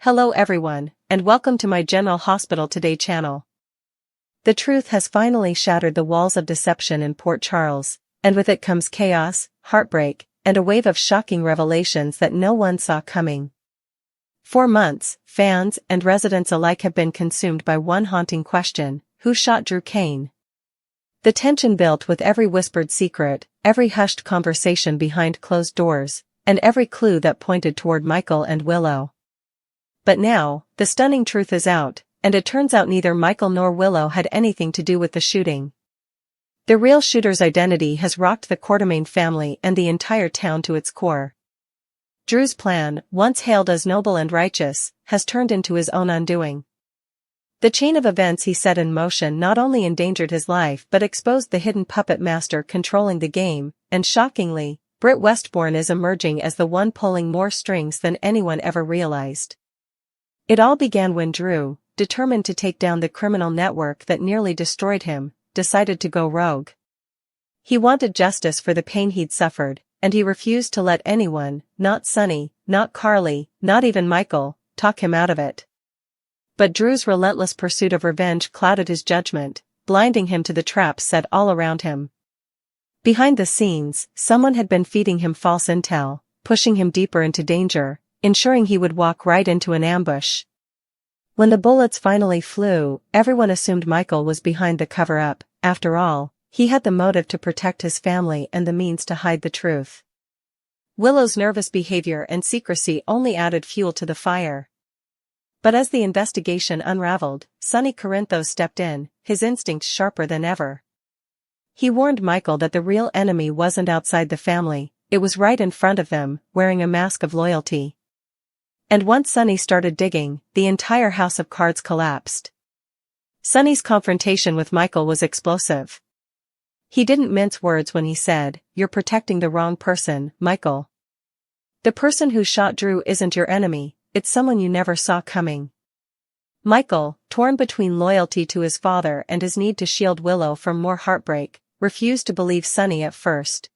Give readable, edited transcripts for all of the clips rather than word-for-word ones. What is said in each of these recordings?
Hello everyone, and welcome to my General Hospital Today channel. The truth has finally shattered the walls of deception in Port Charles, and with it comes chaos, heartbreak, and a wave of shocking revelations that no one saw coming. For months, fans and residents alike have been consumed by one haunting question: who shot Drew Cain? The tension built with every whispered secret, every hushed conversation behind closed doors, and every clue that pointed toward Michael and Willow. But now, the stunning truth is out, and it turns out neither Michael nor Willow had anything to do with the shooting. The real shooter's identity has rocked the Quartermain family and the entire town to its core. Drew's plan, once hailed as noble and righteous, has turned into his own undoing. The chain of events he set in motion not only endangered his life but exposed the hidden puppet master controlling the game, and shockingly, Britt Westbourne is emerging as the one pulling more strings than anyone ever realized. It all began when Drew, determined to take down the criminal network that nearly destroyed him, decided to go rogue. He wanted justice for the pain he'd suffered, and he refused to let anyone, not Sonny, not Carly, not even Michael, talk him out of it. But Drew's relentless pursuit of revenge clouded his judgment, blinding him to the traps set all around him. Behind the scenes, someone had been feeding him false intel, pushing him deeper into danger, ensuring he would walk right into an ambush. When the bullets finally flew, everyone assumed Michael was behind the cover-up. After all, he had the motive to protect his family and the means to hide the truth. Willow's nervous behavior and secrecy only added fuel to the fire. But as the investigation unraveled, Sonny Corinthos stepped in, his instincts sharper than ever. He warned Michael that the real enemy wasn't outside the family, it was right in front of them, wearing a mask of loyalty. And once Sonny started digging, the entire house of cards collapsed. Sonny's confrontation with Michael was explosive. He didn't mince words when he said, "You're protecting the wrong person, Michael. The person who shot Drew isn't your enemy, it's someone you never saw coming." Michael, torn between loyalty to his father and his need to shield Willow from more heartbreak, refused to believe Sonny at first.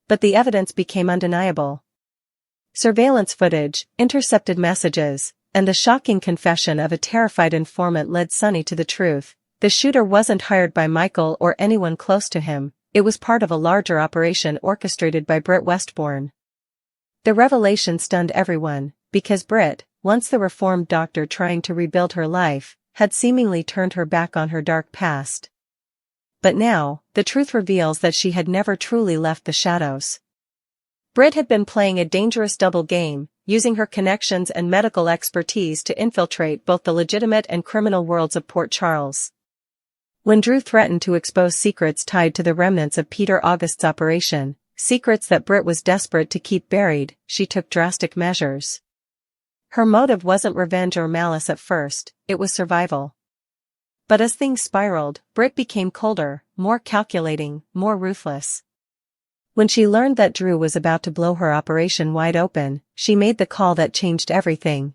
But the evidence became undeniable. Surveillance footage, intercepted messages, and the shocking confession of a terrified informant led Sonny to the truth. The shooter wasn't hired by Michael or anyone close to him, it was part of a larger operation orchestrated by Britt Westbourne. The revelation stunned everyone, because Britt, once the reformed doctor trying to rebuild her life, had seemingly turned her back on her dark past. But now, the truth reveals that she had never truly left the shadows. Britt had been playing a dangerous double game, using her connections and medical expertise to infiltrate both the legitimate and criminal worlds of Port Charles. When Drew threatened to expose secrets tied to the remnants of Peter August's operation, secrets that Britt was desperate to keep buried, she took drastic measures. Her motive wasn't revenge or malice at first, it was survival. But as things spiraled, Britt became colder, more calculating, more ruthless. When she learned that Drew was about to blow her operation wide open, she made the call that changed everything.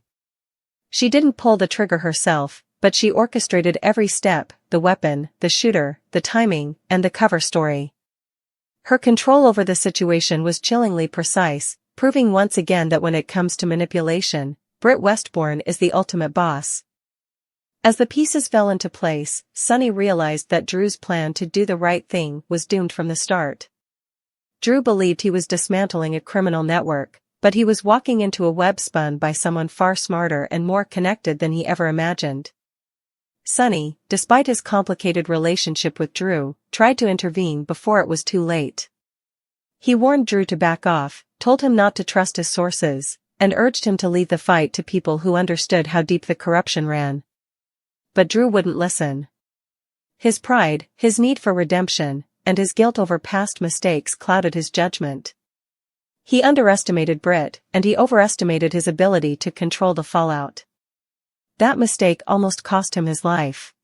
She didn't pull the trigger herself, but she orchestrated every step: the weapon, the shooter, the timing, and the cover story. Her control over the situation was chillingly precise, proving once again that when it comes to manipulation, Britt Westbourne is the ultimate boss. As the pieces fell into place, Sonny realized that Drew's plan to do the right thing was doomed from the start. Drew believed he was dismantling a criminal network, but he was walking into a web spun by someone far smarter and more connected than he ever imagined. Sonny, despite his complicated relationship with Drew, tried to intervene before it was too late. He warned Drew to back off, told him not to trust his sources, and urged him to leave the fight to people who understood how deep the corruption ran. But Drew wouldn't listen. His pride, his need for redemption, and his guilt over past mistakes clouded his judgment. He underestimated Britt, and he overestimated his ability to control the fallout. That mistake almost cost him his life.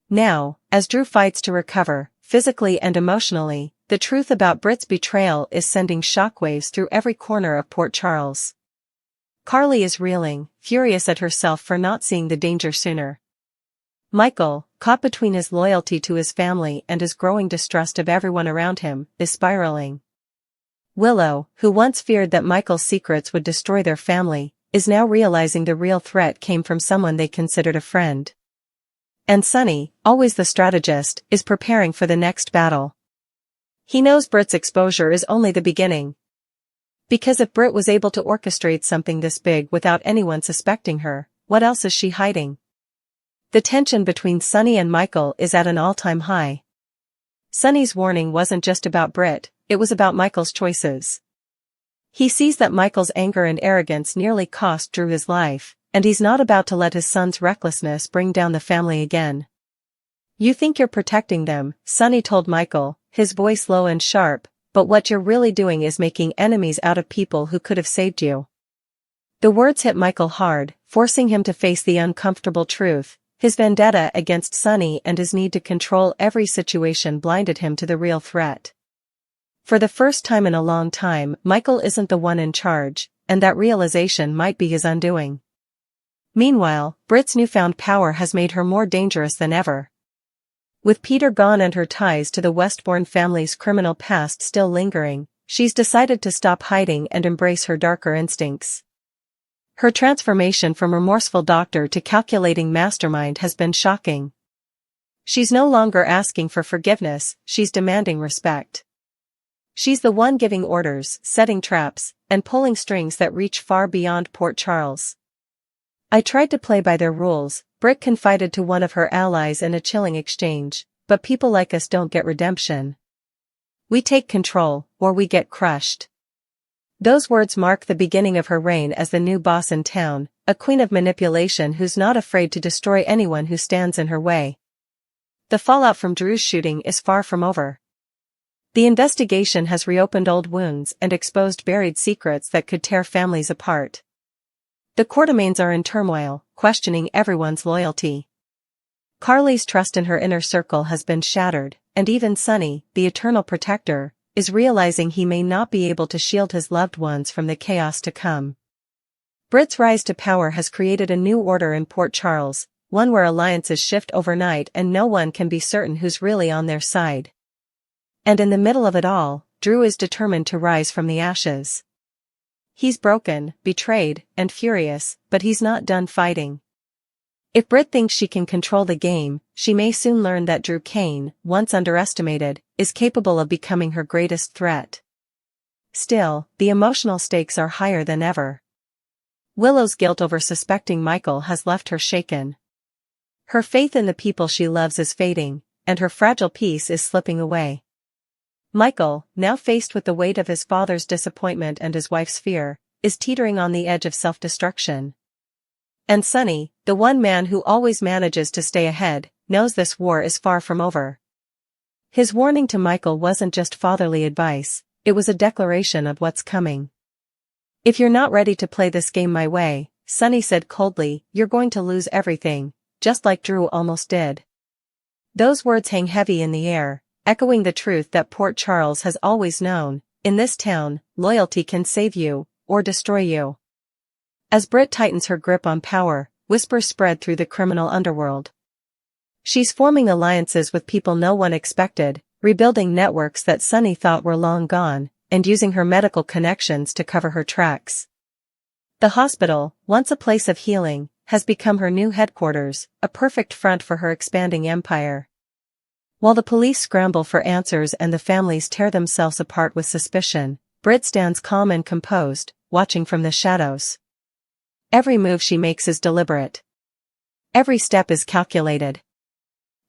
Now, as Drew fights to recover, physically and emotionally, the truth about Britt's betrayal is sending shockwaves through every corner of Port Charles. Carly is reeling, furious at herself for not seeing the danger sooner. Michael, caught between his loyalty to his family and his growing distrust of everyone around him, is spiraling. Willow, who once feared that Michael's secrets would destroy their family, is now realizing the real threat came from someone they considered a friend. And Sonny, always the strategist, is preparing for the next battle. He knows Britt's exposure is only the beginning. Because if Britt was able to orchestrate something this big without anyone suspecting her, what else is she hiding? The tension between Sonny and Michael is at an all-time high. Sonny's warning wasn't just about Britt, it was about Michael's choices. He sees that Michael's anger and arrogance nearly cost Drew his life, and he's not about to let his son's recklessness bring down the family again. "You think you're protecting them," Sonny told Michael, his voice low and sharp, "but what you're really doing is making enemies out of people who could have saved you." The words hit Michael hard, forcing him to face the uncomfortable truth. His vendetta against Sonny and his need to control every situation blinded him to the real threat. For the first time in a long time, Michael isn't the one in charge, and that realization might be his undoing. Meanwhile, Britt's newfound power has made her more dangerous than ever. With Peter gone and her ties to the Westbourne family's criminal past still lingering, she's decided to stop hiding and embrace her darker instincts. Her transformation from remorseful doctor to calculating mastermind has been shocking. She's no longer asking for forgiveness, she's demanding respect. She's the one giving orders, setting traps, and pulling strings that reach far beyond Port Charles. "I tried to play by their rules," Britt confided to one of her allies in a chilling exchange, "but people like us don't get redemption. We take control, or we get crushed." Those words mark the beginning of her reign as the new boss in town, a queen of manipulation who's not afraid to destroy anyone who stands in her way. The fallout from Drew's shooting is far from over. The investigation has reopened old wounds and exposed buried secrets that could tear families apart. The Quartermaines are in turmoil, questioning everyone's loyalty. Carly's trust in her inner circle has been shattered, and even Sonny, the eternal protector, is realizing he may not be able to shield his loved ones from the chaos to come. Britt's rise to power has created a new order in Port Charles, one where alliances shift overnight and no one can be certain who's really on their side. And in the middle of it all, Drew is determined to rise from the ashes. He's broken, betrayed, and furious, but he's not done fighting. If Britt thinks she can control the game, she may soon learn that Drew Kane, once underestimated, is capable of becoming her greatest threat. Still, the emotional stakes are higher than ever. Willow's guilt over suspecting Michael has left her shaken. Her faith in the people she loves is fading, and her fragile peace is slipping away. Michael, now faced with the weight of his father's disappointment and his wife's fear, is teetering on the edge of self-destruction. And Sonny, the one man who always manages to stay ahead, knows this war is far from over. His warning to Michael wasn't just fatherly advice, it was a declaration of what's coming. "If you're not ready to play this game my way," Sonny said coldly, "you're going to lose everything, just like Drew almost did." Those words hang heavy in the air, echoing the truth that Port Charles has always known: in this town, loyalty can save you, or destroy you. As Britt tightens her grip on power, whispers spread through the criminal underworld. She's forming alliances with people no one expected, rebuilding networks that Sonny thought were long gone, and using her medical connections to cover her tracks. The hospital, once a place of healing, has become her new headquarters, a perfect front for her expanding empire. While the police scramble for answers and the families tear themselves apart with suspicion, Britt stands calm and composed, watching from the shadows. Every move she makes is deliberate. Every step is calculated.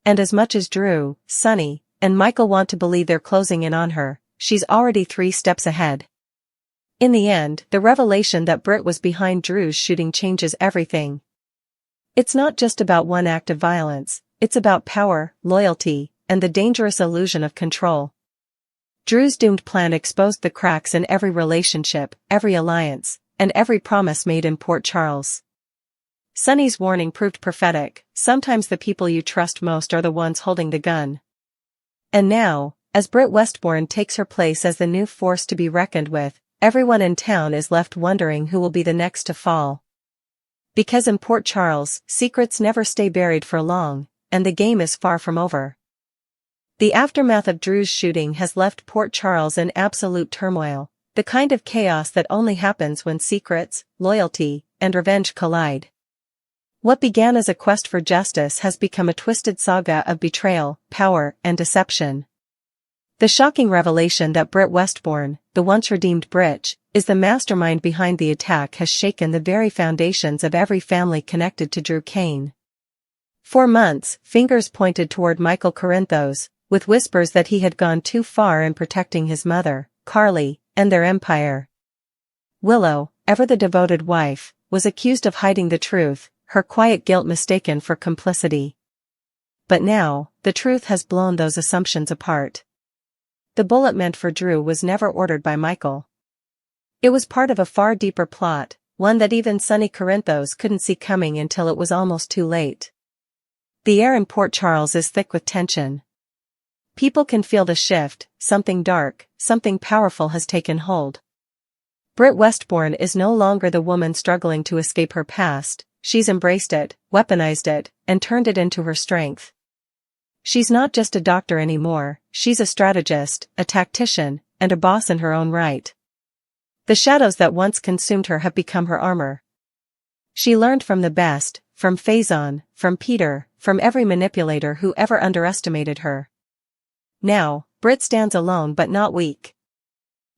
And as much as Drew, Sonny, and Michael want to believe they're closing in on her, she's already 3 steps ahead. In the end, the revelation that Britt was behind Drew's shooting changes everything. It's not just about one act of violence, it's about power, loyalty, and the dangerous illusion of control. Drew's doomed plan exposed the cracks in every relationship, every alliance, and every promise made in Port Charles. Sonny's warning proved prophetic: sometimes the people you trust most are the ones holding the gun. And now, as Britt Westbourne takes her place as the new force to be reckoned with, everyone in town is left wondering who will be the next to fall. Because in Port Charles, secrets never stay buried for long, and the game is far from over. The aftermath of Drew's shooting has left Port Charles in absolute turmoil, the kind of chaos that only happens when secrets, loyalty, and revenge collide. What began as a quest for justice has become a twisted saga of betrayal, power, and deception. The shocking revelation that Britt Westbourne, the once redeemed Britch, is the mastermind behind the attack has shaken the very foundations of every family connected to Drew Cain. For months, fingers pointed toward Michael Corinthos, with whispers that he had gone too far in protecting his mother, Carly, and their empire. Willow, ever the devoted wife, was accused of hiding the truth, her quiet guilt mistaken for complicity. But now, the truth has blown those assumptions apart. The bullet meant for Drew was never ordered by Michael. It was part of a far deeper plot, one that even Sonny Corinthos couldn't see coming until it was almost too late. The air in Port Charles is thick with tension. People can feel the shift, something dark, something powerful has taken hold. Britt Westbourne is no longer the woman struggling to escape her past, she's embraced it, weaponized it, and turned it into her strength. She's not just a doctor anymore, she's a strategist, a tactician, and a boss in her own right. The shadows that once consumed her have become her armor. She learned from the best, from Faison, from Peter, from every manipulator who ever underestimated her. Now, Britt stands alone but not weak.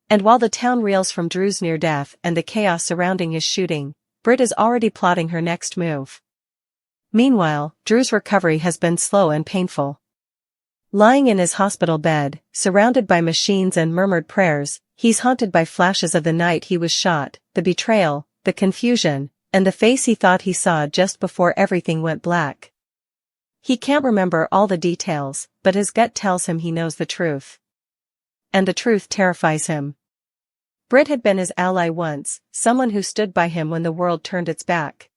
And while the town reels from Drew's near death and the chaos surrounding his shooting, Britt is already plotting her next move. Meanwhile, Drew's recovery has been slow and painful. Lying in his hospital bed, surrounded by machines and murmured prayers, he's haunted by flashes of the night he was shot, the betrayal, the confusion, and the face he thought he saw just before everything went black. He can't remember all the details, but his gut tells him he knows the truth. And the truth terrifies him. Britt had been his ally once, someone who stood by him when the world turned its back.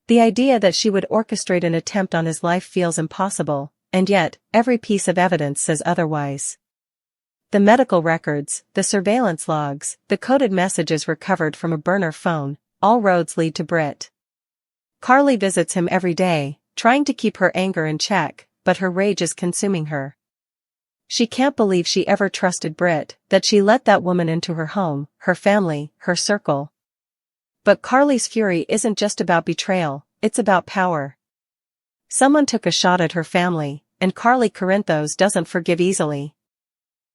The idea that she would orchestrate an attempt on his life feels impossible, and yet, every piece of evidence says otherwise. The medical records, the surveillance logs, the coded messages recovered from a burner phone, all roads lead to Britt. Carly visits him every day, trying to keep her anger in check, but her rage is consuming her. She can't believe she ever trusted Britt, that she let that woman into her home, her family, her circle. But Carly's fury isn't just about betrayal, it's about power. Someone took a shot at her family, and Carly Corinthos doesn't forgive easily.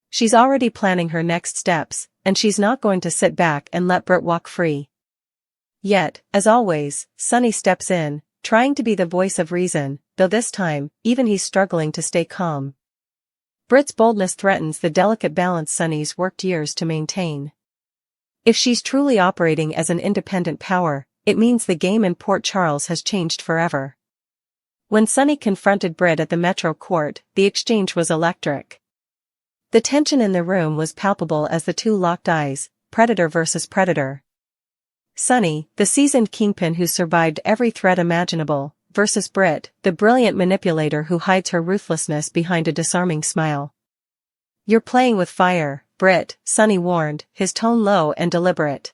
She's already planning her next steps, and she's not going to sit back and let Britt walk free. Yet, as always, Sonny steps in, trying to be the voice of reason, though this time, even he's struggling to stay calm. Britt's boldness threatens the delicate balance Sonny's worked years to maintain. If she's truly operating as an independent power, it means the game in Port Charles has changed forever. When Sonny confronted Britt at the Metro Court, the exchange was electric. The tension in the room was palpable as the two locked eyes, predator versus predator. Sonny, the seasoned kingpin who survived every threat imaginable, versus Britt, the brilliant manipulator who hides her ruthlessness behind a disarming smile. "You're playing with fire, Britt," Sonny warned, his tone low and deliberate.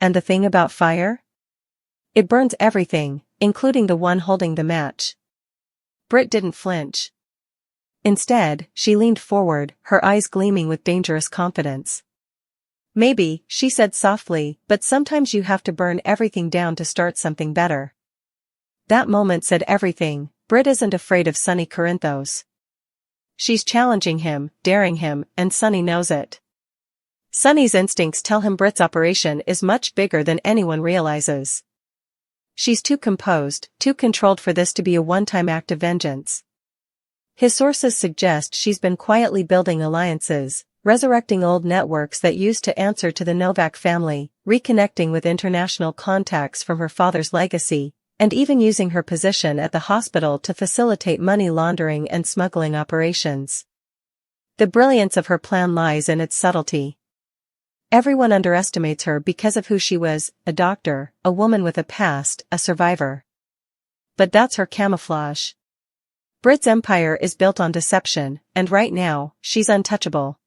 "And the thing about fire? It burns everything, including the one holding the match." Britt didn't flinch. Instead, she leaned forward, her eyes gleaming with dangerous confidence. "Maybe," she said softly, "but sometimes you have to burn everything down to start something better." That moment said everything. Britt isn't afraid of Sonny Corinthos. She's challenging him, daring him, and Sonny knows it. Sonny's instincts tell him Britt's operation is much bigger than anyone realizes. She's too composed, too controlled for this to be a one-time act of vengeance. His sources suggest she's been quietly building alliances, resurrecting old networks that used to answer to the Novak family, reconnecting with international contacts from her father's legacy, and even using her position at the hospital to facilitate money laundering and smuggling operations. The brilliance of her plan lies in its subtlety. Everyone underestimates her because of who she was, a doctor, a woman with a past, a survivor. But that's her camouflage. Britt's empire is built on deception, and right now, she's untouchable.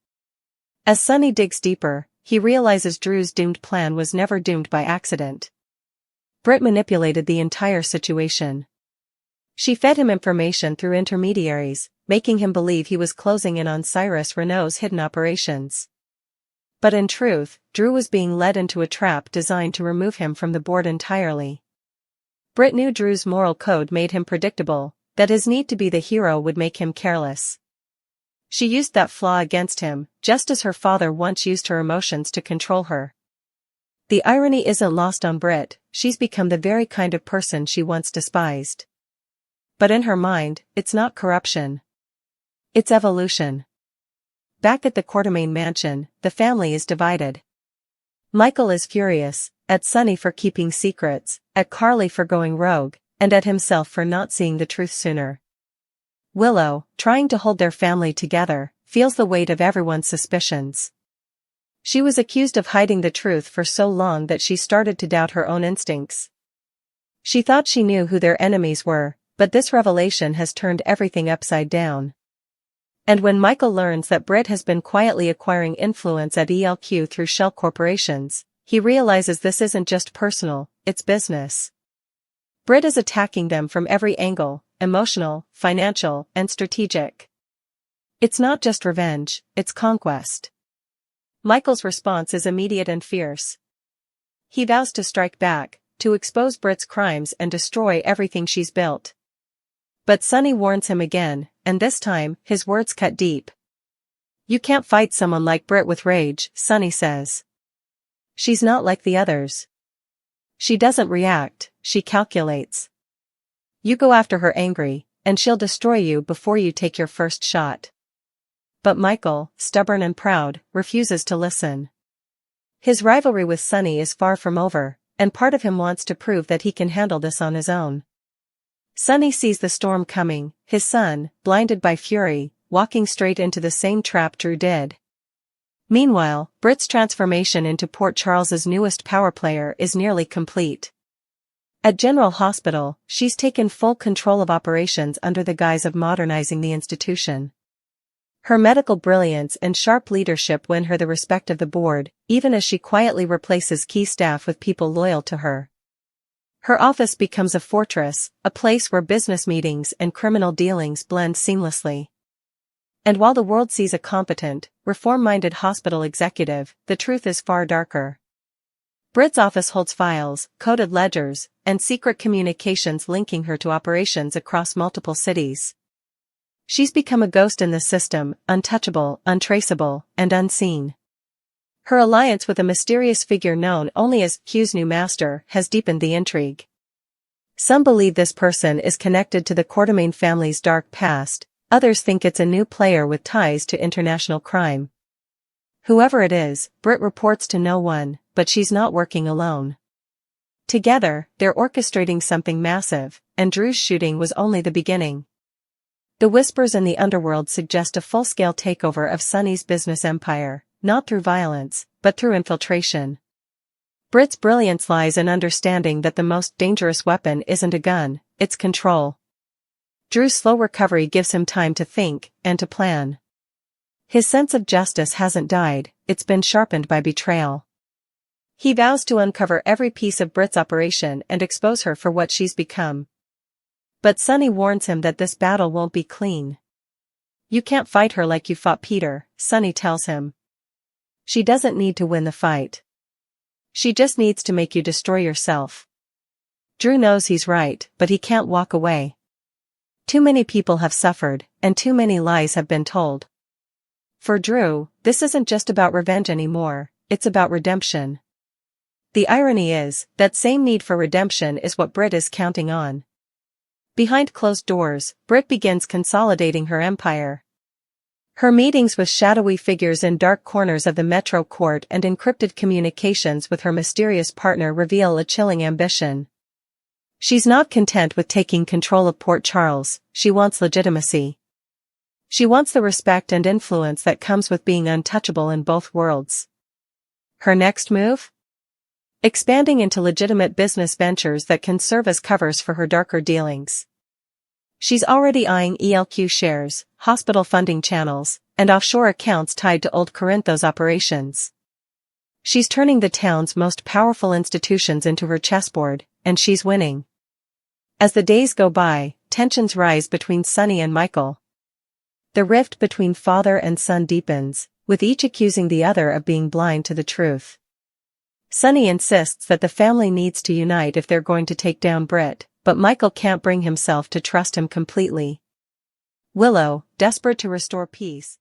As Sonny digs deeper, he realizes Drew's doomed plan was never doomed by accident. Britt manipulated the entire situation. She fed him information through intermediaries, making him believe he was closing in on Cyrus Renault's hidden operations. But in truth, Drew was being led into a trap designed to remove him from the board entirely. Britt knew Drew's moral code made him predictable, that his need to be the hero would make him careless. She used that flaw against him, just as her father once used her emotions to control her. The irony isn't lost on Britt, she's become the very kind of person she once despised. But in her mind, it's not corruption. It's evolution. Back at the Quartermain mansion, the family is divided. Michael is furious, at Sonny for keeping secrets, at Carly for going rogue, and at himself for not seeing the truth sooner. Willow, trying to hold their family together, feels the weight of everyone's suspicions. She was accused of hiding the truth for so long that she started to doubt her own instincts. She thought she knew who their enemies were, but this revelation has turned everything upside down. And when Michael learns that Britt has been quietly acquiring influence at ELQ through shell corporations, he realizes this isn't just personal, it's business. Britt is attacking them from every angle, emotional, financial, and strategic. It's not just revenge, it's conquest. Michael's response is immediate and fierce. He vows to strike back, to expose Britt's crimes and destroy everything she's built. But Sonny warns him again, and this time, his words cut deep. You can't fight someone like Britt with rage, Sonny says. She's not like the others. She doesn't react, she calculates. You go after her angry, and she'll destroy you before you take your first shot. But Michael, stubborn and proud, refuses to listen. His rivalry with Sonny is far from over, and part of him wants to prove that he can handle this on his own. Sonny sees the storm coming, his son, blinded by fury, walking straight into the same trap Drew did. Meanwhile, Britt's transformation into Port Charles's newest power player is nearly complete. At General Hospital, she's taken full control of operations under the guise of modernizing the institution. Her medical brilliance and sharp leadership win her the respect of the board, even as she quietly replaces key staff with people loyal to her. Her office becomes a fortress, a place where business meetings and criminal dealings blend seamlessly. And while the world sees a competent, reform-minded hospital executive, the truth is far darker. Britt's office holds files, coded ledgers, and secret communications linking her to operations across multiple cities. She's become a ghost in the system, untouchable, untraceable, and unseen. Her alliance with a mysterious figure known only as Q's new master has deepened the intrigue. Some believe this person is connected to the Quartermain family's dark past, others think it's a new player with ties to international crime. Whoever it is, Britt reports to no one, but she's not working alone. Together, they're orchestrating something massive, and Drew's shooting was only the beginning. The whispers in the underworld suggest a full-scale takeover of Sonny's business empire, not through violence, but through infiltration. Britt's brilliance lies in understanding that the most dangerous weapon isn't a gun, it's control. Drew's slow recovery gives him time to think, and to plan. His sense of justice hasn't died, it's been sharpened by betrayal. He vows to uncover every piece of Britt's operation and expose her for what she's become. But Sonny warns him that this battle won't be clean. You can't fight her like you fought Peter, Sonny tells him. She doesn't need to win the fight. She just needs to make you destroy yourself. Drew knows he's right, but he can't walk away. Too many people have suffered, and too many lies have been told. For Drew, this isn't just about revenge anymore, it's about redemption. The irony is, that same need for redemption is what Britt is counting on. Behind closed doors, Britt begins consolidating her empire. Her meetings with shadowy figures in dark corners of the Metro Court and encrypted communications with her mysterious partner reveal a chilling ambition. She's not content with taking control of Port Charles, she wants legitimacy. She wants the respect and influence that comes with being untouchable in both worlds. Her next move? Expanding into legitimate business ventures that can serve as covers for her darker dealings. She's already eyeing ELQ shares, hospital funding channels, and offshore accounts tied to Old Corinthos operations. She's turning the town's most powerful institutions into her chessboard, and she's winning. As the days go by, tensions rise between Sonny and Michael. The rift between father and son deepens, with each accusing the other of being blind to the truth. Sonny insists that the family needs to unite if they're going to take down Britt, but Michael can't bring himself to trust him completely. Willow, desperate to restore peace,